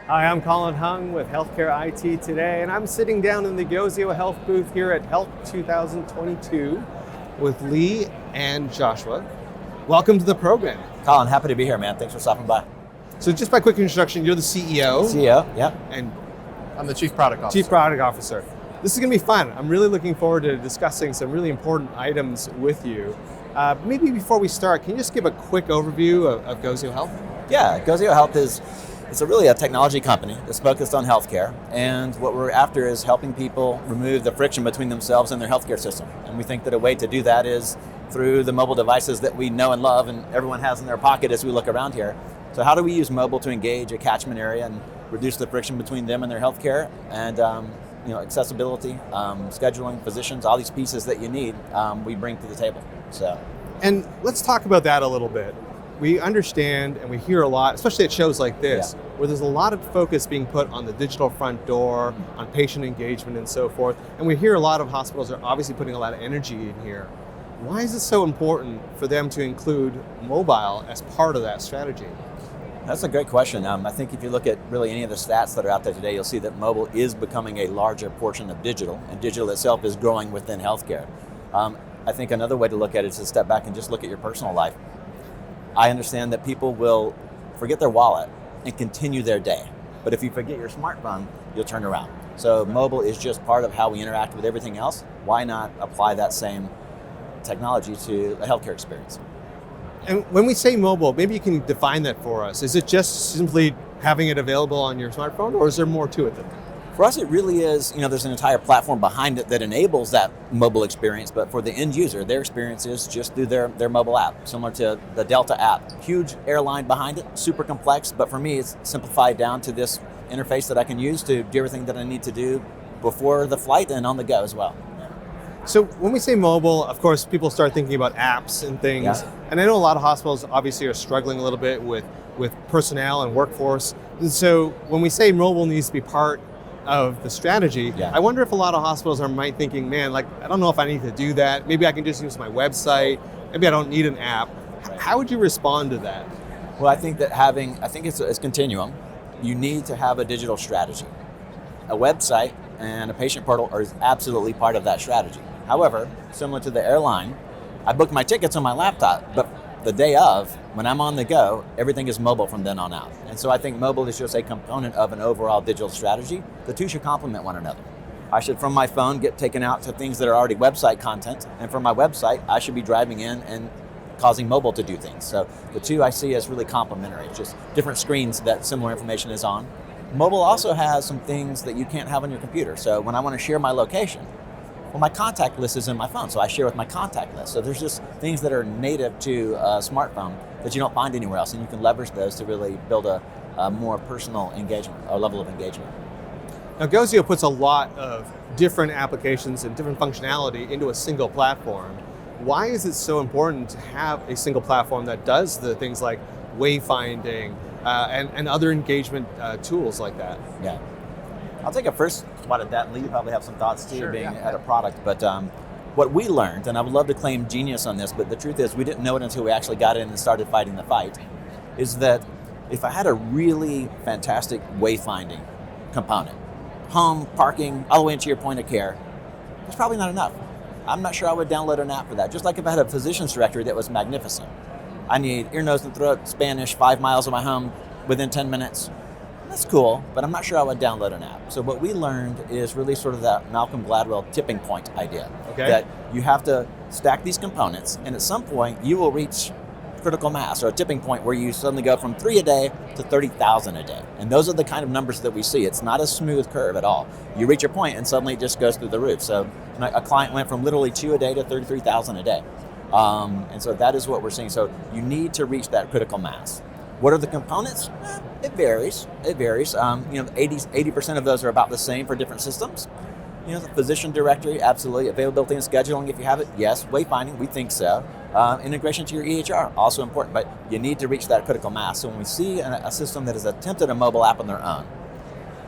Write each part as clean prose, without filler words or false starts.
Hi, I'm Colin Hung with Healthcare IT Today, and I'm sitting down in the Gozio Health booth here at Health 2022 with Lee and Joshua. Welcome to the program. Colin, happy to be here, man. Thanks for stopping by. So just by quick introduction, you're the CEO. CEO, yeah. And I'm the Chief Product Officer. Chief Product Officer. This is going to be fun. I'm really looking forward to discussing some really important items with you. Maybe before we start, can you just give a quick overview of Gozio Health? Yeah, Gozio Health is really a technology company that's focused on healthcare, and what we're after is helping people remove the friction between themselves and their healthcare system. And we think that a way to do that is through the mobile devices that we know and love and everyone has in their pocket as we look around here. So how do we use mobile to engage a catchment area and reduce the friction between them and their healthcare, and accessibility, scheduling, physicians, all these pieces that you need, we bring to the table. And let's talk about that a little bit. We understand and we hear a lot, especially at shows like this, where there's a lot of focus being put on the digital front door, on patient engagement and so forth. And we hear a lot of hospitals are obviously putting a lot of energy in here. Why is it so important for them to include mobile as part of that strategy? That's a great question. I think if you look at really any of the stats that are out there today, you'll see that mobile is becoming a larger portion of digital, and digital itself is growing within healthcare. I think another way to look at it is to step back and just look at your personal life. I understand that people will forget their wallet and continue their day. But if you forget your smartphone, you'll turn around. So mobile is just part of how we interact with everything else. Why not apply that same technology to a healthcare experience? And when we say mobile, maybe you can define that for us. Is it just simply having it available on your smartphone, or is there more to it than that? For us, it really is, there's an entire platform behind it that enables that mobile experience, but for the end user, their experience is just through their mobile app, similar to the Delta app. Huge airline behind it, super complex, but for me, it's simplified down to this interface that I can use to do everything that I need to do before the flight and on the go as well. So when we say mobile, of course, people start thinking about apps and things. Yeah. And I know a lot of hospitals obviously are struggling a little bit with personnel and workforce. And so when we say mobile needs to be part of the strategy, I wonder if a lot of hospitals might thinking, man, I don't know if I need to do that. Maybe I can just use my website. Maybe I don't need an app. How would you respond to that? Well, I think it's continuum. You need to have a digital strategy. A website and a patient portal are absolutely part of that strategy. However, similar to the airline, I book my tickets on my laptop, but the day of, when I'm on the go, everything is mobile from then on out. And so I think mobile is just a component of an overall digital strategy. The two should complement one another. I should, from my phone, get taken out to things that are already website content, and from my website, I should be driving in and causing mobile to do things. So the two I see as really complementary. It's just different screens that similar information is on. Mobile also has some things that you can't have on your computer. So when I want to share my location, well, my contact list is in my phone, so I share with my contact list. So there's just things that are native to a smartphone that you don't find anywhere else, and you can leverage those to really build a more personal engagement, or level of engagement. Now, Gozio puts a lot of different applications and different functionality into a single platform. Why is it so important to have a single platform that does the things like wayfinding and other engagement tools like that? Yeah. I'll take a first swat at that. Lee, you probably have some thoughts too, at a product. But what we learned, and I would love to claim genius on this, but the truth is we didn't know it until we actually got in and started fighting the fight, is that if I had a really fantastic wayfinding component, home, parking, all the way into your point of care, it's probably not enough. I'm not sure I would download an app for that. Just like if I had a physician's directory that was magnificent. I need ear, nose, and throat, Spanish, 5 miles of my home within 10 minutes. That's cool, but I'm not sure I would download an app. So what we learned is really sort of that Malcolm Gladwell tipping point idea. Okay. That you have to stack these components, and at some point you will reach critical mass, or a tipping point where you suddenly go from 3 a day to 30,000 a day. And those are the kind of numbers that we see. It's not a smooth curve at all. You reach a point and suddenly it just goes through the roof. So a client went from literally 2 a day to 33,000 a day. And so that is what we're seeing. So you need to reach that critical mass. What are the components? It varies. 80% of those are about the same for different systems. The physician directory, absolutely. Availability and scheduling, if you have it, yes. Wayfinding, we think so. Integration to your EHR, also important, but you need to reach that critical mass. So when we see a system that has attempted a mobile app on their own,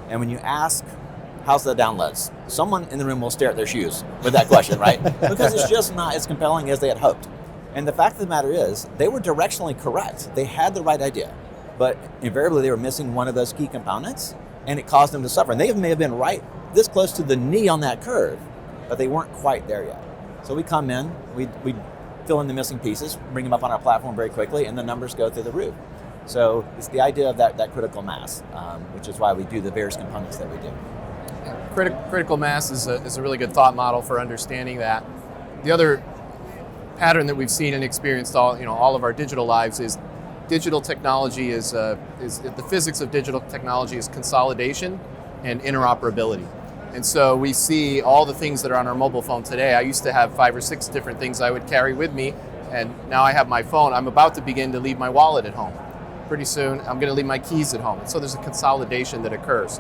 and when you ask, how's the downloads? Someone in the room will stare at their shoes with that question, right? Because it's just not as compelling as they had hoped. And the fact of the matter is, they were directionally correct. They had the right idea. but invariably they were missing one of those key components, and it caused them to suffer. And they may have been right this close to the knee on that curve, but they weren't quite there yet. So we come in, we fill in the missing pieces, bring them up on our platform very quickly, and the numbers go through the roof. So it's the idea of that critical mass, which is why we do the various components that we do. Critical mass is a really good thought model for understanding that. The other pattern that we've seen and experienced all of our digital lives is digital technology is the physics of digital technology is consolidation and interoperability. And so we see all the things that are on our mobile phone today. I used to have 5 or 6 different things I would carry with me, and now I have my phone. I'm about to begin to leave my wallet at home. Pretty soon, I'm going to leave my keys at home. And so there's a consolidation that occurs.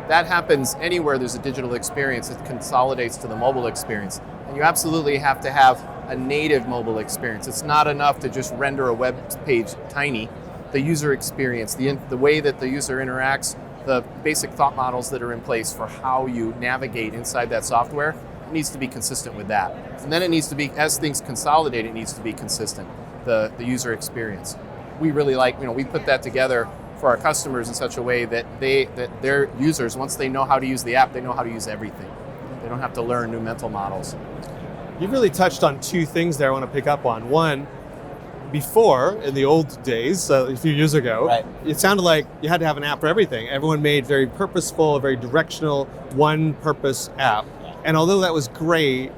That happens anywhere there's a digital experience. It consolidates to the mobile experience. And you absolutely have to have a native mobile experience. It's not enough to just render a web page tiny. The user experience, the way that the user interacts, the basic thought models that are in place for how you navigate inside that software needs to be consistent with that. And then it needs to be, as things consolidate, it needs to be consistent, the user experience. We really we put that together for our customers in such a way that their users, once they know how to use the app, they know how to use everything. They don't have to learn new mental models. You've really touched on 2 things there I want to pick up on. One, before, in the old days, a few years ago, right, it sounded like you had to have an app for everything. Everyone made very purposeful, very directional, one-purpose app. And although that was great,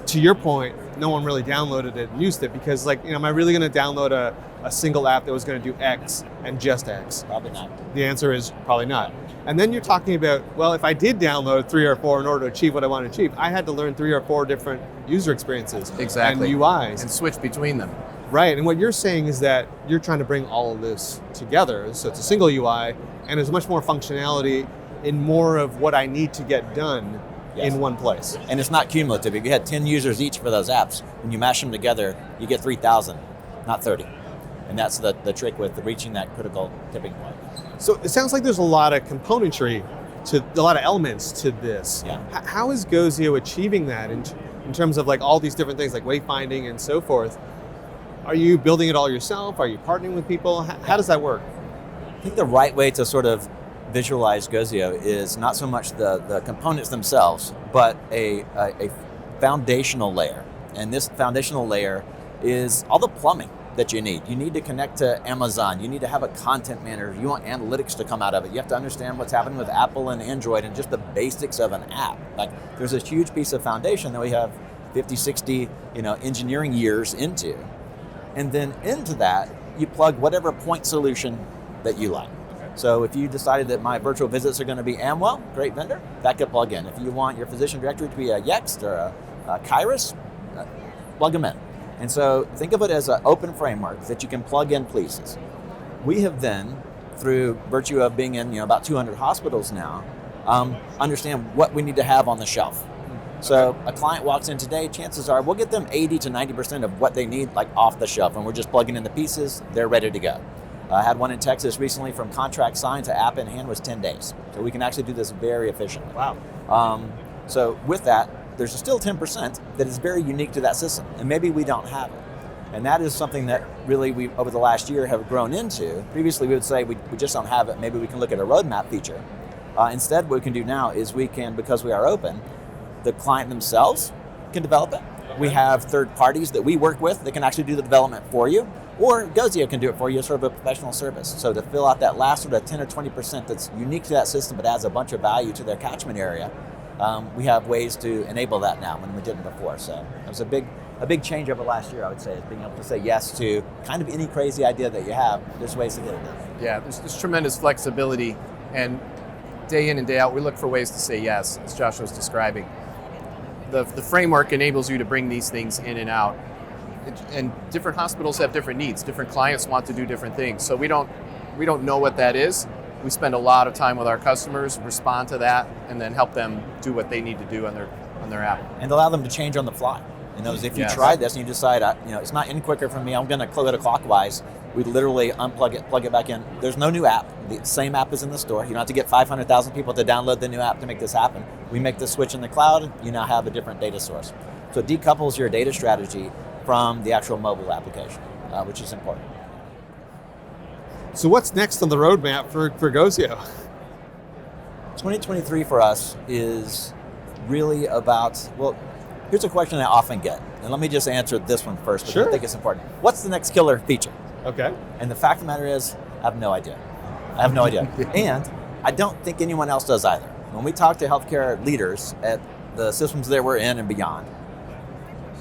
to your point, no one really downloaded it and used it because, am I really going to download a single app that was going to do X and just X? Probably not. The answer is probably not. And then you're talking about, well, if I did download 3 or 4 in order to achieve what I want to achieve, I had to learn 3 or 4 different user experiences exactly, and UIs. And switch between them. Right, and what you're saying is that you're trying to bring all of this together, so it's a single UI, and there's much more functionality in more of what I need to get done in one place. And it's not cumulative. If you had 10 users each for those apps, when you mash them together, you get 3,000, not 30. And that's the trick with reaching that critical tipping point. So it sounds like there's a lot of componentry, a lot of elements to this. Yeah. How is Gozio achieving that in terms of all these different things like wayfinding and so forth? Are you building it all yourself? Are you partnering with people? How does that work? I think the right way to sort of visualize Gozio is not so much the components themselves, but a foundational layer. And this foundational layer is all the plumbing that you need. You need to connect to Amazon. You need to have a content manager. You want analytics to come out of it. You have to understand what's happening with Apple and Android and just the basics of an app. There's a huge piece of foundation that we have 50, 60, engineering years into. And then into that, you plug whatever point solution that you like. So if you decided that my virtual visits are going to be Amwell, great vendor, that could plug in. If you want your physician directory to be a Yext or a Kairos, plug them in. And so think of it as an open framework that you can plug in pieces. We have then, through virtue of being in about 200 hospitals now, understand what we need to have on the shelf. So a client walks in today, chances are we'll get them 80 to 90% of what they need off the shelf, and we're just plugging in the pieces, they're ready to go. I had one in Texas recently from contract signed to app in hand was 10 days. So we can actually do this very efficiently. Wow. So with that, there's still 10% that is very unique to that system, and maybe we don't have it. And that is something that really we, over the last year, have grown into. Previously, we would say we just don't have it. Maybe we can look at a roadmap feature. Instead, what we can do now is we can, because we are open, the client themselves can develop it. We have third parties that we work with that can actually do the development for you, or Gozio can do it for you as sort of a professional service. So to fill out that last sort of 10 or 20% that's unique to that system but adds a bunch of value to their catchment area, we have ways to enable that now when we didn't before. So it was a big change over last year, I would say, is being able to say yes to kind of any crazy idea that you have. There's ways to get it done. Yeah, there's tremendous flexibility, and day in and day out, we look for ways to say yes, as Josh was describing. The framework enables you to bring these things in and out. And different hospitals have different needs. Different clients want to do different things. So we don't know what that is. We spend a lot of time with our customers, respond to that, and then help them do what they need to do on their app. And allow them to change on the fly. If you tried this and you decide, it's not in quicker for me, I'm going to go to clockwise, we literally unplug it, plug it back in. There's no new app. The same app is in the store. You don't have to get 500,000 people to download the new app to make this happen. We make the switch in the cloud. You now have a different data source. So it decouples your data strategy from the actual mobile application, which is important. So what's next on the roadmap for Gozio? 2023 for us is really about, well, here's a question I often get. And let me just answer this one first, because Sure. I think it's important. What's the next killer feature? Okay. And the fact of the matter is, I have no idea. I have no idea. And I don't think anyone else does either. When we talk to healthcare leaders at the systems that we're in and beyond,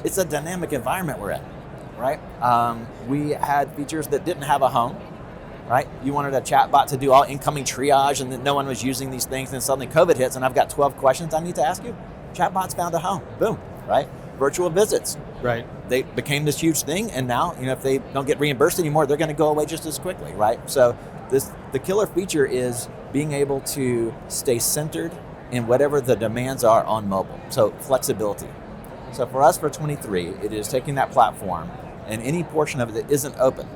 it's a dynamic environment we're in, right? We had features that didn't have a home, right? You wanted a chatbot to do all incoming triage and that no one was using these things, and suddenly COVID hits and I've got 12 questions I need to ask you. Chatbot's found a home, boom, right? Virtual visits, Right. they became this huge thing, and now, if they don't get reimbursed anymore, they're going to go away just as quickly, right? So the killer feature is being able to stay centered in whatever the demands are on mobile. So flexibility. So for us for 23, it is taking that platform, and any portion of it that isn't open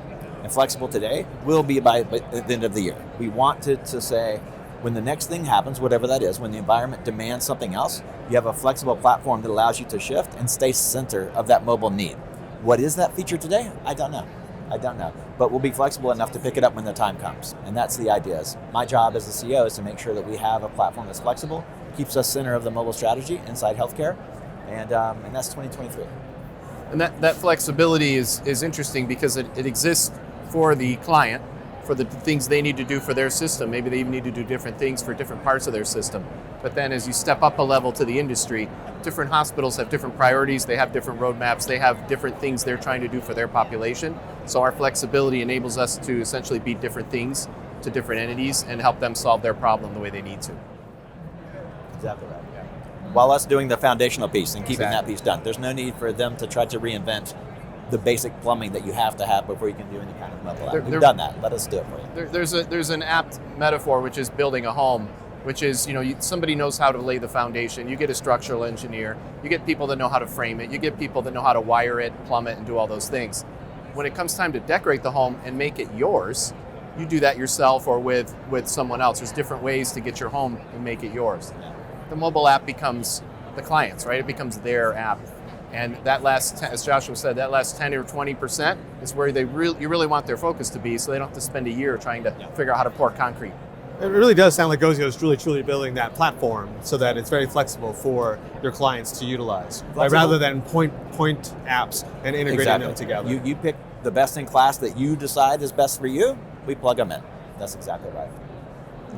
and flexible today will be by the end of the year. We want to say, when the next thing happens, whatever that is, when the environment demands something else, you have a flexible platform that allows you to shift and stay center of that mobile need. What is that feature today? I don't know. But we'll be flexible enough to pick it up when the time comes. And that's the idea. My job as the CEO is to make sure that we have a platform that's flexible, keeps us center of the mobile strategy inside healthcare, and that's 2023. And that flexibility is interesting because it exists for the client, for the things they need to do for their system. Maybe they even need to do different things for different parts of their system. But then as you step up a level to the industry, different hospitals have different priorities, they have different roadmaps, they have different things they're trying to do for their population. So our flexibility enables us to essentially be different things to different entities and help them solve their problem the way they need to. Exactly right. Yeah. While us doing the foundational piece and keeping that piece done. There's no need for them to try to reinvent the basic plumbing that you have to have before you can do any kind of mobile app. We've done that. Let us do it for you. There's an apt metaphor, which is building a home, which is, somebody knows how to lay the foundation. You get a structural engineer, you get people that know how to frame it, you get people that know how to wire it, plumb it, and do all those things. When it comes time to decorate the home and make it yours, you do that yourself or with someone else. There's different ways to get your home and make it yours. Yeah. The mobile app becomes the client's, right? It becomes their app. And that as Joshua said, that last 10 or 20% is where you really want their focus to be, so they don't have to spend a year trying to figure out how to pour concrete. It really does sound like Gozio is truly building that platform so that it's very flexible for your clients to utilize, right? Rather than point apps and integrating them together. You pick the best in class that you decide is best for you, we plug them in. That's exactly right.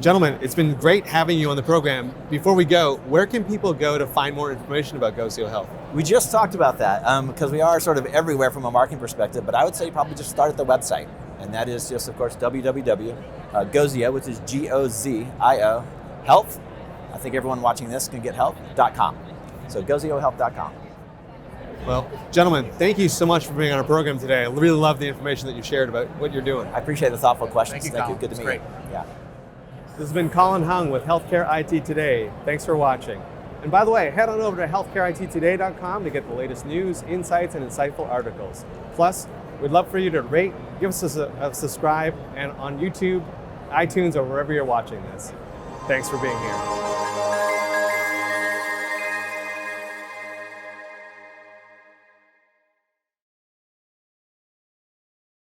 Gentlemen, it's been great having you on the program. Before we go, where can people go to find more information about Gozio Health? We just talked about that because we are sort of everywhere from a marketing perspective, but I would say probably just start at the website. And that is just, of course, www.Gozio, which is Gozio, health. I think everyone watching this can get health.com. So goziohealth.com. Well, gentlemen, thank you so much for being on our program today. I really love the information that you shared about what you're doing. I appreciate the thoughtful questions. Thank you. Good to meet you. Yeah. This has been Colin Hung with Healthcare IT Today. Thanks for watching. And by the way, head on over to healthcareittoday.com to get the latest news, insights, and insightful articles. Plus, we'd love for you to rate, give us a subscribe, and on YouTube, iTunes, or wherever you're watching this. Thanks for being here.